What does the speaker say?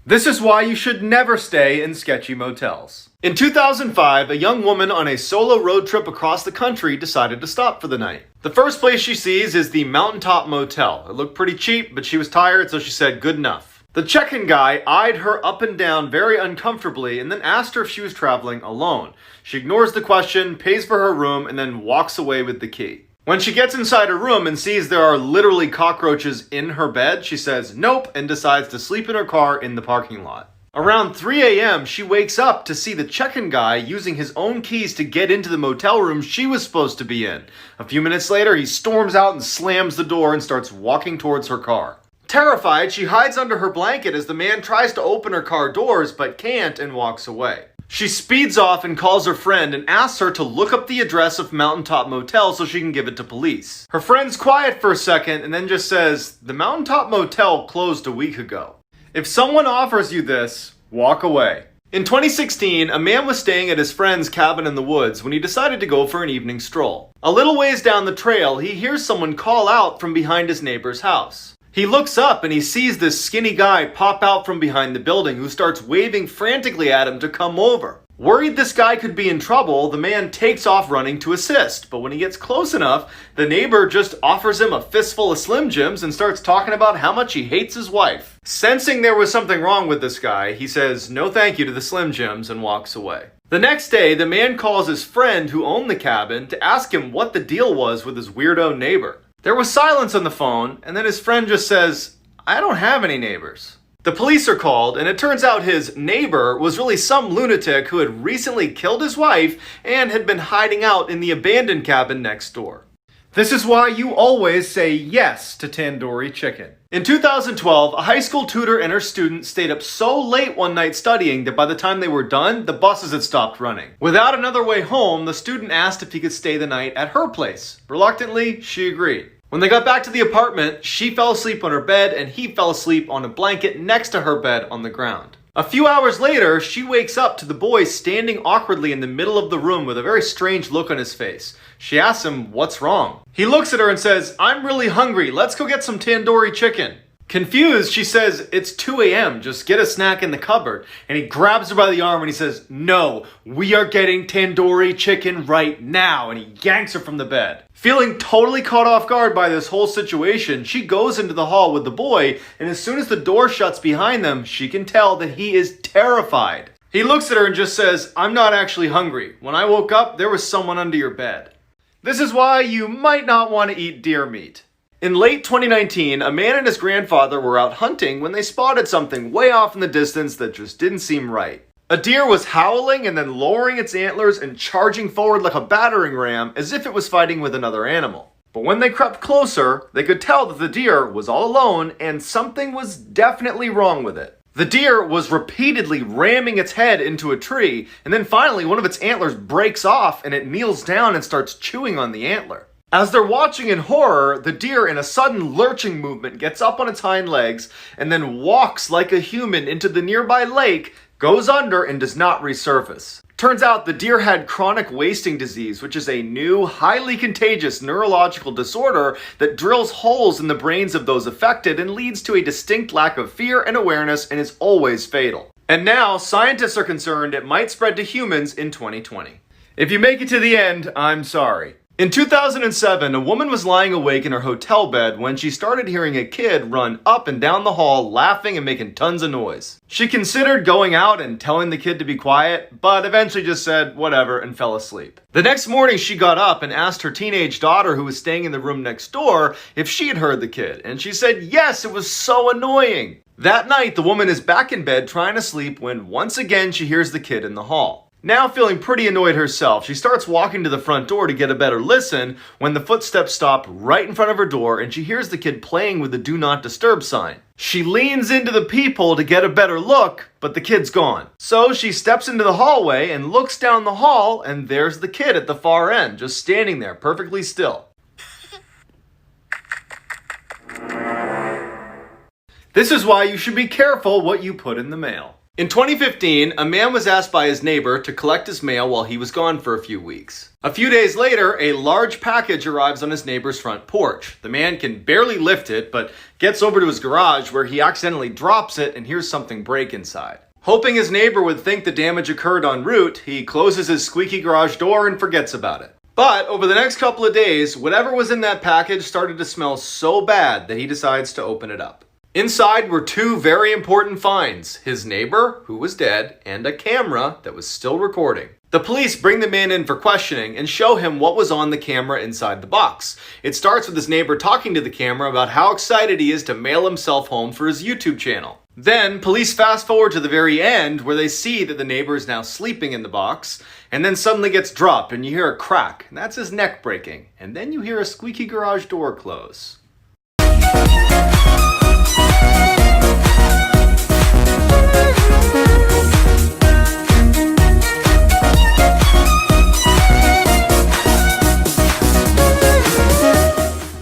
This is why you should never stay in sketchy motels. In 2005, a young woman on a solo road trip across the country decided to stop for the night. The first place she sees is the Mountaintop Motel. It looked pretty cheap, but she was tired, so she said good enough. The check-in guy eyed her up and down very uncomfortably and then asked her if she was traveling alone. She ignores the question, pays for her room, and then walks away with the key. When she gets inside her room and sees there are literally cockroaches in her bed, she says nope and decides to sleep in her car in the parking lot. Around 3 a.m., she wakes up to see the check-in guy using his own keys to get into the motel room she was supposed to be in. A few minutes later, he storms out and slams the door and starts walking towards her car. Terrified, she hides under her blanket as the man tries to open her car doors but can't and walks away. She speeds off and calls her friend and asks her to look up the address of Mountaintop Motel so she can give it to police. Her friend's quiet for a second and then just says, "The Mountaintop Motel closed a week ago. If someone offers you this, walk away." In 2016, a man was staying at his friend's cabin in the woods when he decided to go for an evening stroll. A little ways down the trail, he hears someone call out from behind his neighbor's house. He looks up and he sees this skinny guy pop out from behind the building who starts waving frantically at him to come over. Worried this guy could be in trouble, the man takes off running to assist, but when he gets close enough, the neighbor just offers him a fistful of Slim Jims and starts talking about how much he hates his wife. Sensing there was something wrong with this guy, he says no thank you to the Slim Jims and walks away. The next day, the man calls his friend who owned the cabin to ask him what the deal was with his weirdo neighbor. There was silence on the phone, and then his friend just says, "I don't have any neighbors." The police are called, and it turns out his neighbor was really some lunatic who had recently killed his wife and had been hiding out in the abandoned cabin next door. This is why you always say yes to tandoori chicken. In 2012, a high school tutor and her student stayed up so late one night studying that by the time they were done, the buses had stopped running. Without another way home, the student asked if he could stay the night at her place. Reluctantly, she agreed. When they got back to the apartment, she fell asleep on her bed and he fell asleep on a blanket next to her bed on the ground. A few hours later, she wakes up to the boy standing awkwardly in the middle of the room with a very strange look on his face. She asks him, "What's wrong?" He looks at her and says, "I'm really hungry. Let's go get some tandoori chicken." Confused, she says, "It's 2 a.m. Just get a snack in the cupboard." And he grabs her by the arm and he says, "No, we are getting tandoori chicken right now." And he yanks her from the bed. Feeling totally caught off guard by this whole situation, she goes into the hall with the boy, and as soon as the door shuts behind them, she can tell that he is terrified. He looks at her and just says, "I'm not actually hungry. When I woke up, there was someone under your bed." This is why you might not want to eat deer meat. In late 2019, a man and his grandfather were out hunting when they spotted something way off in the distance that just didn't seem right. A deer was howling and then lowering its antlers and charging forward like a battering ram as if it was fighting with another animal. But when they crept closer, they could tell that the deer was all alone and something was definitely wrong with it. The deer was repeatedly ramming its head into a tree, and then finally one of its antlers breaks off and it kneels down and starts chewing on the antler. As they're watching in horror, the deer in a sudden lurching movement gets up on its hind legs and then walks like a human into the nearby lake, goes under, and does not resurface. Turns out the deer had chronic wasting disease, which is a new, highly contagious neurological disorder that drills holes in the brains of those affected and leads to a distinct lack of fear and awareness and is always fatal. And now, scientists are concerned it might spread to humans in 2020. If you make it to the end, I'm sorry. In 2007, a woman was lying awake in her hotel bed when she started hearing a kid run up and down the hall laughing and making tons of noise. She considered going out and telling the kid to be quiet, but eventually just said whatever and fell asleep. The next morning she got up and asked her teenage daughter who was staying in the room next door if she had heard the kid, and she said yes, it was so annoying. That night, the woman is back in bed trying to sleep when once again she hears the kid in the hall. Now feeling pretty annoyed herself, she starts walking to the front door to get a better listen when the footsteps stop right in front of her door and she hears the kid playing with the do not disturb sign. She leans into the peephole to get a better look, but the kid's gone. So she steps into the hallway and looks down the hall, and there's the kid at the far end, just standing there perfectly still. This is why you should be careful what you put in the mail. In 2015, a man was asked by his neighbor to collect his mail while he was gone for a few weeks. A few days later, a large package arrives on his neighbor's front porch. The man can barely lift it, but gets over to his garage where he accidentally drops it and hears something break inside. Hoping his neighbor would think the damage occurred en route, he closes his squeaky garage door and forgets about it. But over the next couple of days, whatever was in that package started to smell so bad that he decides to open it up. Inside were two very important finds: his neighbor, who was dead, and a camera that was still recording. The police bring the man in for questioning and show him what was on the camera inside the box. It starts with his neighbor talking to the camera about how excited he is to mail himself home for his YouTube channel. Then, police fast forward to the very end where they see that the neighbor is now sleeping in the box, and then suddenly gets dropped and you hear a crack, and that's his neck breaking, and then you hear a squeaky garage door close.